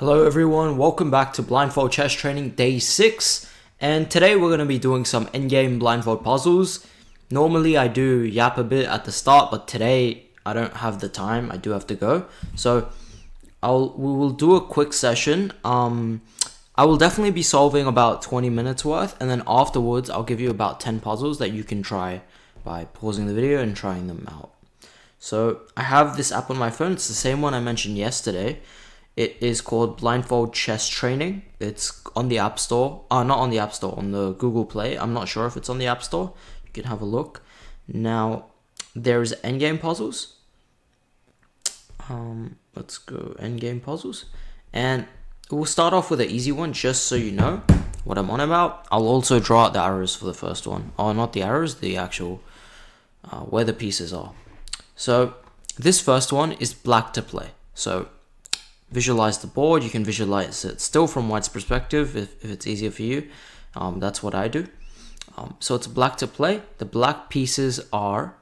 Hello everyone, welcome back to Blindfold Chess Training Day 6, and today we're going to be doing some endgame blindfold puzzles. Normally I do yap a bit at the start, but today I don't have the time, I do have to go. So we will do a quick session. I will definitely be solving about 20 minutes worth, and then afterwards I'll give you about 10 puzzles that you can try by pausing the video and trying them out. So I have this app on my phone, it's the same one I mentioned yesterday. It is called Blindfold Chess Training. It's on the App Store. Not on the App Store, on the Google Play. I'm not sure if it's on the App Store. You can have a look. Now, there's endgame puzzles. Let's go endgame puzzles. And we'll start off with an easy one, just so you know what I'm on about. I'll also draw out the arrows for the first one. Oh, not the arrows, the actual, where the pieces are. So, this first one is black to play. So, visualize the board. You can visualize it still from white's perspective if it's easier for you. That's what I do. So it's black to play. The black pieces are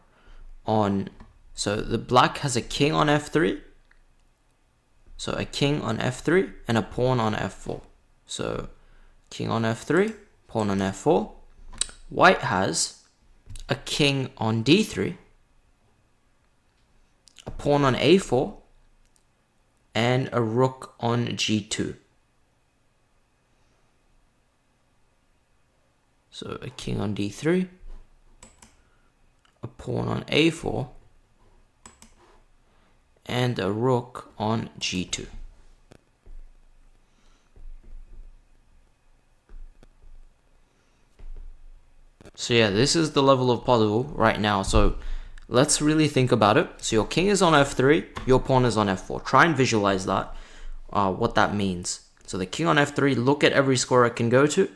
on, so the black has a king on f3. So a king on f3 and a pawn on f4. So king on f3, pawn on f4. White has a king on d3, a pawn on a4, and a rook on g2. So a king on d3, a pawn on a4, and a rook on g2. So yeah, this is the level of puzzle right now. So let's really think about it. So your king is on f3, your pawn is on f4. Try and visualize that, what that means. So the king on f3, look at every square it can go to,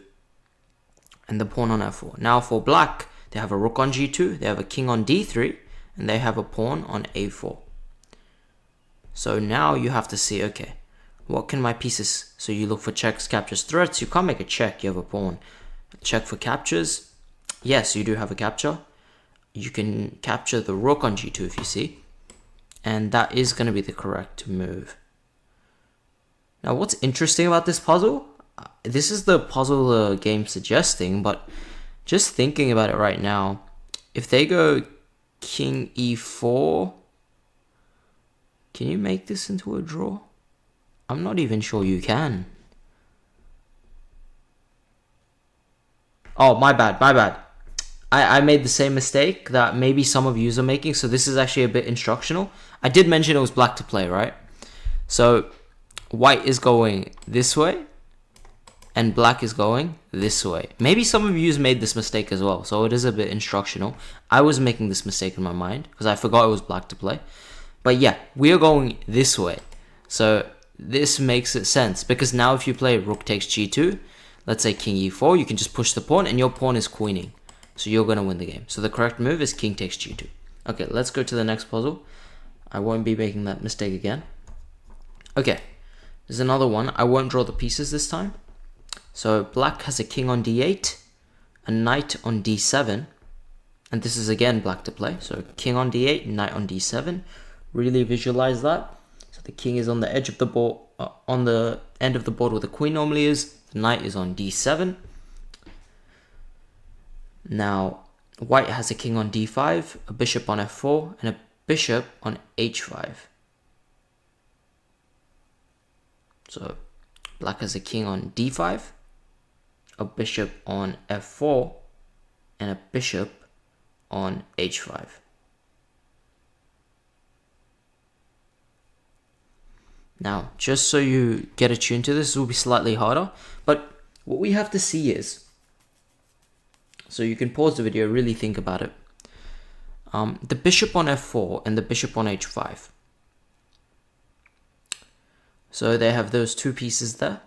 and the pawn on f4. Now for black, they have a rook on g2, they have a king on d3, and they have a pawn on a4. So now you have to see, okay, what can my pieces, so you look for checks, captures, threats. You can't make a check, you have a pawn. Check for captures. Yes, you do have a capture. You can capture the rook on g2 if you see, and that is going to be the correct move. Now what's interesting about this puzzle, this is the puzzle the game's suggesting, but just thinking about it right now, if they go king e4, can you make this into a draw? I'm not even sure you can. Oh, my bad. I made the same mistake that maybe some of you are making, so this is actually a bit instructional. I did mention it was black to play, right? So white is going this way, and black is going this way. Maybe some of you made this mistake as well, so it is a bit instructional. I was making this mistake in my mind, because I forgot it was black to play. But yeah, we are going this way. So this makes it sense, because now if you play rook takes g2, let's say king e4, you can just push the pawn, and your pawn is queening. So you're going to win the game. So the correct move is king takes g2. Okay, let's go to the next puzzle. I won't be making that mistake again. Okay, there's another one. I won't draw the pieces this time. So black has a king on d8, a knight on d7, and this is again black to play. So king on d8, knight on d7. Really visualize that. So the king is on the edge of the board, on the end of the board where the queen normally is. The knight is on d7. Now, white has a king on d5, a bishop on f4, and a bishop on h5. So, black has a king on d5, a bishop on f4, and a bishop on h5. Now, just so you get attuned to this, this will be slightly harder, but what we have to see is, so you can pause the video, really think about it. The bishop on f4 and the bishop on h5. So they have those two pieces there.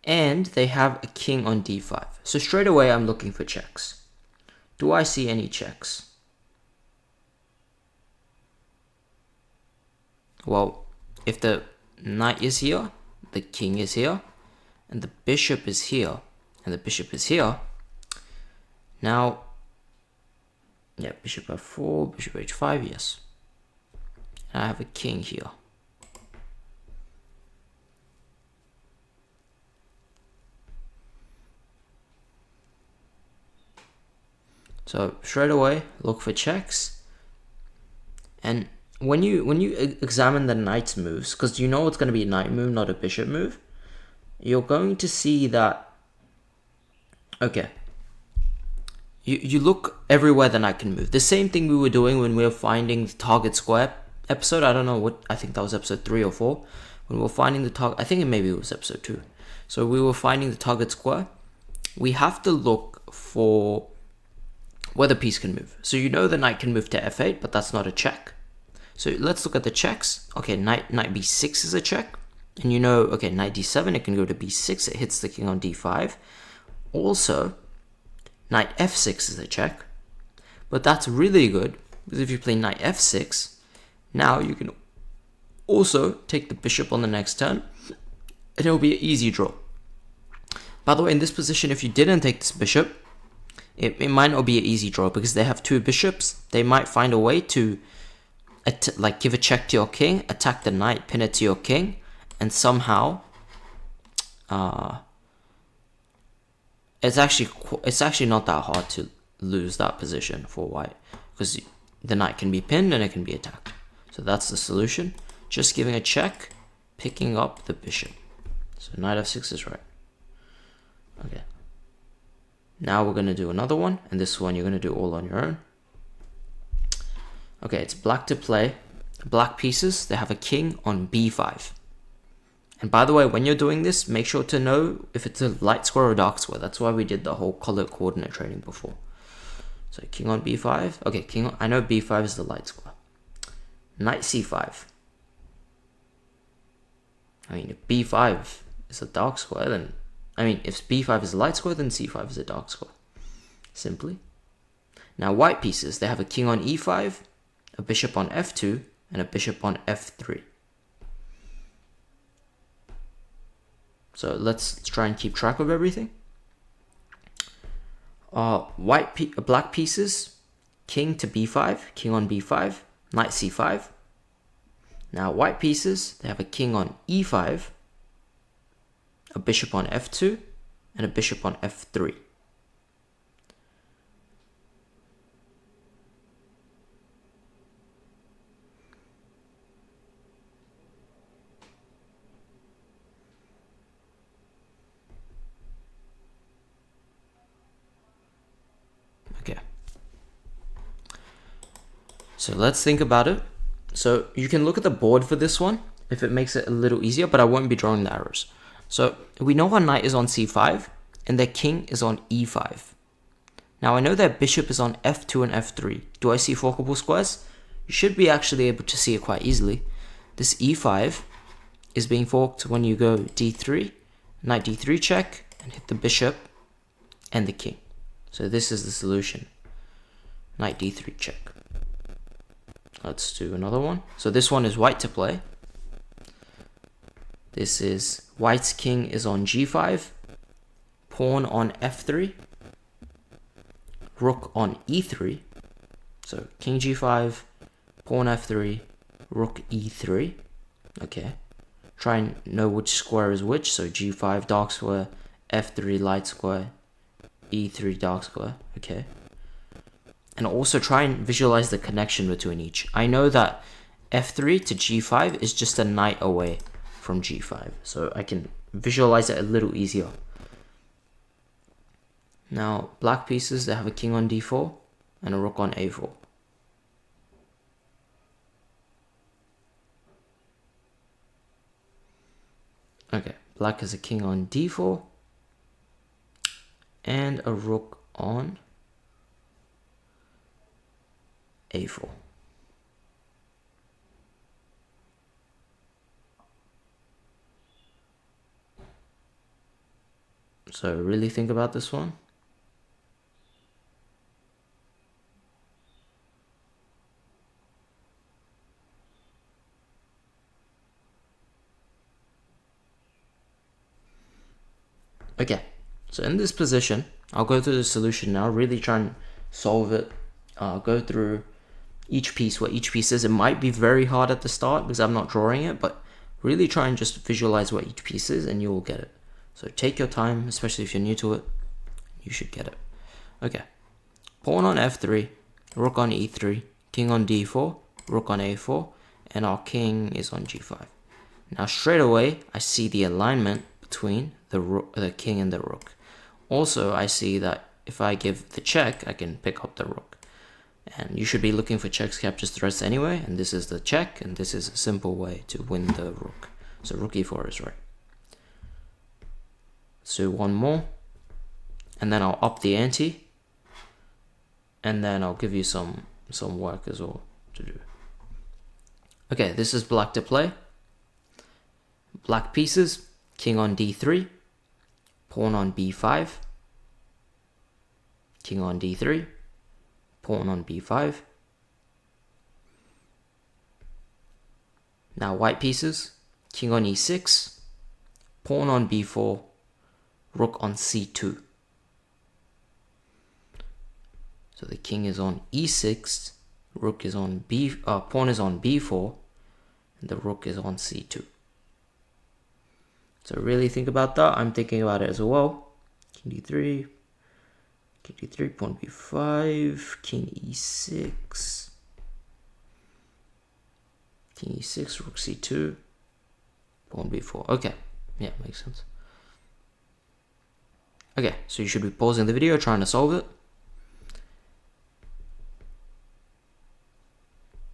And they have a king on d5. So straight away I'm looking for checks. Do I see any checks? Well, if the knight is here, the king is here, and the bishop is here, and the bishop is here. Now, yeah, bishop f4, bishop h5, yes. And I have a king here. So straight away, look for checks. And when you examine the knight's moves, because you know it's going to be a knight move, not a bishop move, you're going to see that, okay, you look everywhere the knight can move. The same thing we were doing when we were finding the target square episode. I don't know what, I think that was episode 3 or 4. When we were finding the target, I think maybe it was episode 2. So we were finding the target square. We have to look for where the piece can move. So you know the knight can move to f8, but that's not a check. So let's look at the checks. Okay, knight b6 is a check. And you know, okay, knight d7, it can go to b6, it hits the king on d5. Also, knight f6 is a check. But that's really good, because if you play knight f6, now you can also take the bishop on the next turn, and it'll be an easy draw. By the way, in this position, if you didn't take this bishop, it might not be an easy draw, because they have 2 bishops. They might find a way to like give a check to your king, attack the knight, pin it to your king, and somehow it's actually not that hard to lose that position for white, because the knight can be pinned and it can be attacked. So that's the solution. Just giving a check, picking up the bishop. So knight f6 is right. Okay. Now we're going to do another one, and this one you're going to do all on your own. Okay, it's black to play. Black pieces, they have a king on b5. And by the way, when you're doing this, make sure to know if it's a light square or dark square. That's why we did the whole color coordinate training before. So king on b5. Okay, I know b5 is the light square. Knight c5. I mean, if b5 is a dark square, then... I mean, if b5 is a light square, then c5 is a dark square. Simply. Now, white pieces, they have a king on e5, a bishop on f2, and a bishop on f3. So let's try and keep track of everything. Black pieces, king to b5, king on b5, knight c5. Now, white pieces, they have a king on e5, a bishop on f2, and a bishop on f3. Okay. So let's think about it. So you can look at the board for this one, if it makes it a little easier, but I won't be drawing the arrows. So we know our knight is on c5 and their king is on e5. Now I know their bishop is on f2 and f3. Do I see forkable squares? You should be actually able to see it quite easily. This e5 is being forked when you go d3, knight d3 check, and hit the bishop and the king. So this is the solution. Knight d3 check. Let's do another one. So this one is white to play. This is white's king is on g5, pawn on f3, rook on e3. So king g5, pawn f3, rook e3. Okay. Try and know which square is which. So g5 dark square, f3 light square, e3 dark square. Okay. And also try and visualize the connection between each. I know that f3 to g5 is just a knight away from g5, so I can visualize it a little easier. Now, black pieces, they have a king on d4 and a rook on a4. Okay, black has a king on d4 and a rook on a4. So really think about this one. Okay, so in this position, I'll go through the solution now, really try and solve it, go through each piece, what each piece is. It might be very hard at the start because I'm not drawing it, but really try and just visualize what each piece is and you will get it. So take your time, especially if you're new to it, you should get it. Okay, pawn on f3, rook on e3, king on d4, rook on a4, and our king is on g5. Now straight away, I see the alignment between the king and the rook. Also, I see that if I give the check, I can pick up the rook. And you should be looking for checks, captures, threats anyway, and this is the check, and this is a simple way to win the rook. So rook e4 is right. Let's do one more, and then I'll up the ante, and then I'll give you some work as well to do. Okay, this is black to play. Black pieces, king on d3, pawn on b5, king on d3, pawn on b5. Now white pieces, king on e6, pawn on b4, rook on c2. So the king is on e6, rook is on pawn is on b4, and the rook is on c2. So really think about that. I'm thinking about it as well. King d3, pawn b5, king e6, king e6, rook c2, pawn b4. Okay, yeah, makes sense. Okay, so you should be pausing the video, trying to solve it.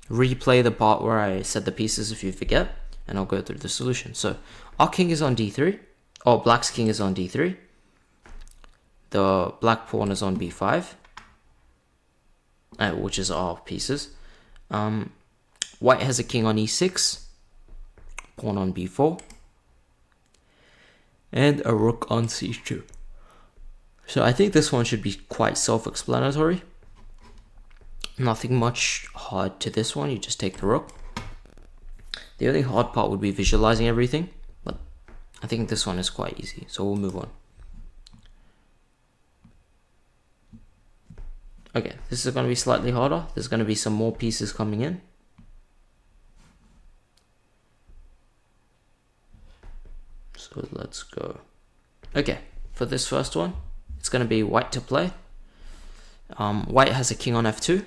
Replay the part where I said the pieces if you forget, and I'll go through the solution. So our king is on d3, or black's king is on d3. The black pawn is on b5, which is our pieces. White has a king on e6, pawn on b4, and a rook on c2. So I think this one should be quite self-explanatory. Nothing much hard to this one, you just take the rook. The only hard part would be visualizing everything, but I think this one is quite easy, so we'll move on. Okay, this is going to be slightly harder. There's going to be some more pieces coming in. So let's go. Okay, for this first one, it's going to be white to play. White has a king on f2,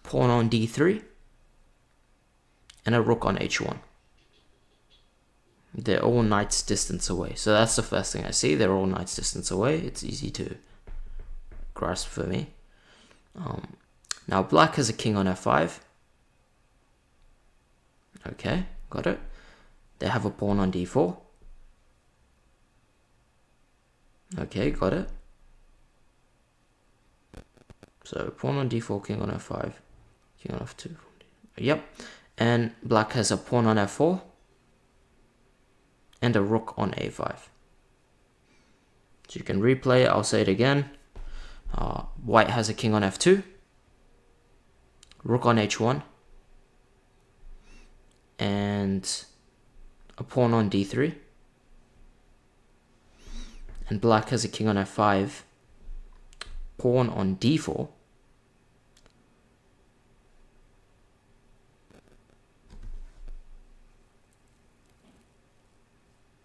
pawn on d3, and a rook on h1. They're all knight's distance away. So that's the first thing I see. They're all knight's distance away. It's easy to grasp for me. Now black has a king on f5. Okay, got it. They have a pawn on d4. Okay, got it. So pawn on d4, king on f5, king on f2. Yep. And black has a pawn on f4 and a rook on a5. So you can replay it. I'll say it again. White has a king on f2, rook on h1, and a pawn on d3. And black has a king on f5, pawn on d4,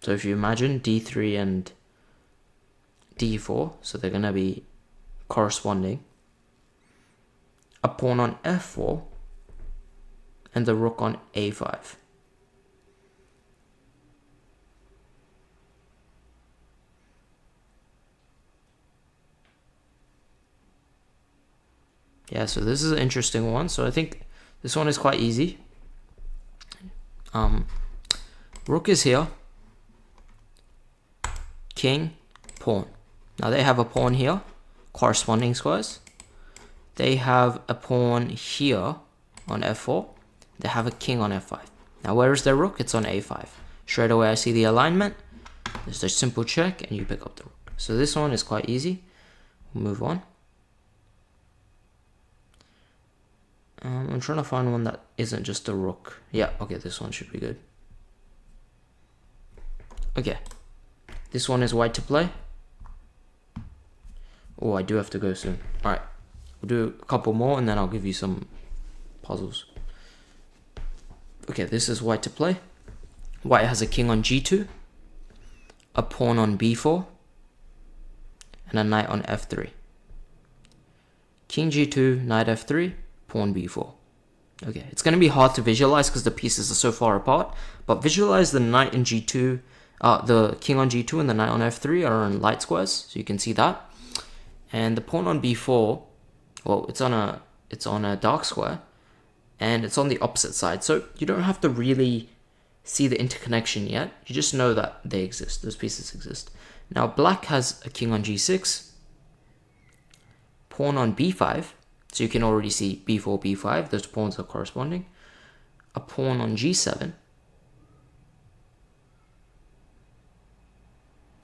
so if you imagine d3 and d4, so they're going to be corresponding, a pawn on f4, and the rook on a5. Yeah, so this is an interesting one. So I think this one is quite easy. Rook is here. King, pawn. Now they have a pawn here, corresponding squares. They have a pawn here on f4. They have a king on f5. Now where is their rook? It's on a5. Straight away I see the alignment. There's a simple check and you pick up the rook. So this one is quite easy. We'll move on. I'm trying to find one that isn't just a rook. Yeah, okay, this one should be good. Okay, this one is white to play. Oh, I do have to go soon. Alright, we'll do a couple more and then I'll give you some puzzles. Okay, this is white to play. White has a king on g2, a pawn on b4, and a knight on f3. king g2, knight f3, pawn b4. Okay, it's going to be hard to visualize because the pieces are so far apart, but visualize the knight in g2, the king on g2 and the knight on f3 are on light squares, so you can see that. And the pawn on b4, well, it's on a dark square, and it's on the opposite side, so you don't have to really see the interconnection yet. You just know that they exist, those pieces exist. Now black has a king on g6, pawn on b5, so you can already see b4, b5, those pawns are corresponding. A pawn on g7,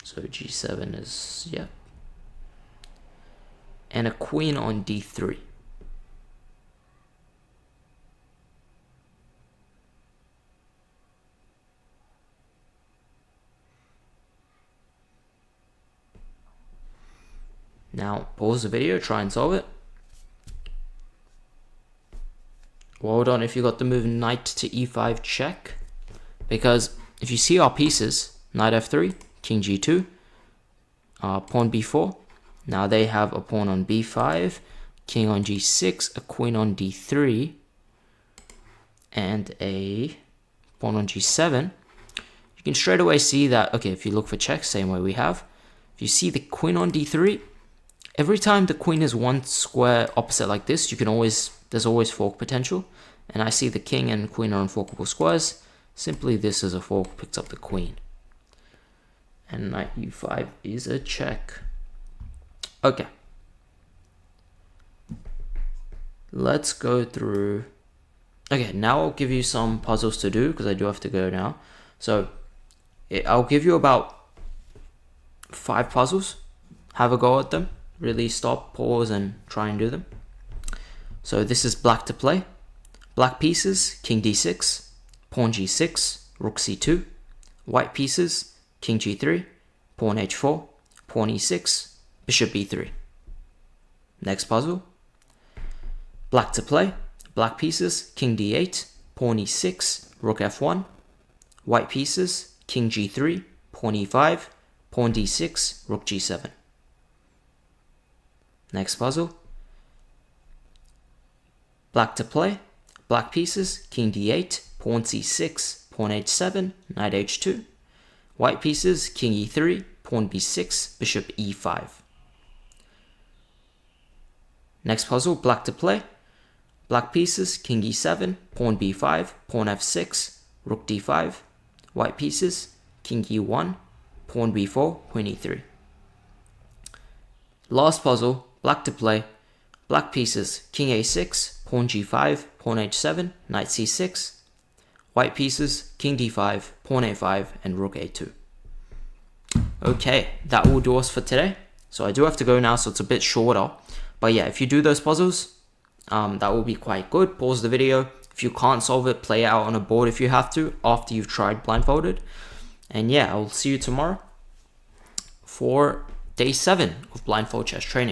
so g7 is, yeah. And a queen on d3. Now pause the video, try and solve it. Well done if you got the move knight to e5 check, because if you see our pieces, knight f3, king g2, pawn b4, now they have a pawn on b5, king on g6, a queen on d3, and a pawn on g7. You can straight away see that, okay, if you look for checks, same way we have, if you see the queen on d3, every time the queen is one square opposite like this, there's always fork potential. And I see the king and queen are unforkable squares. Simply this is a fork, picks up the queen. And knight e5 is a check. Okay. Let's go through. Okay, now I'll give you some puzzles to do because I do have to go now. So I'll give you about 5 puzzles. Have a go at them. Really stop, pause, and try and do them. So this is black to play. Black pieces, king d6, pawn g6, rook c2. White pieces, king g3, pawn h4, pawn e6, bishop b3. Next puzzle. Black to play. Black pieces, king d8, pawn e6, rook f1. White pieces, king g3, pawn e5, pawn d6, rook g7. Next puzzle. Black to play. Black pieces, king d8, pawn c6, pawn h7, knight h2. White pieces, king e3, pawn b6, bishop e5. Next puzzle, black to play. Black pieces, king e7, pawn b5, pawn f6, rook d5. White pieces, king e1, pawn b4, queen e3. Last puzzle, black to play. Black pieces, king a6, pawn g5, pawn h7, knight c6. White pieces, king d5, pawn a5, and rook a2. Okay, that will do us for today. So I do have to go now, so it's a bit shorter. But yeah, if you do those puzzles, that will be quite good. Pause the video. If you can't solve it, play it out on a board if you have to, after you've tried blindfolded. And yeah, I'll see you tomorrow for day 7 of blindfold chess training.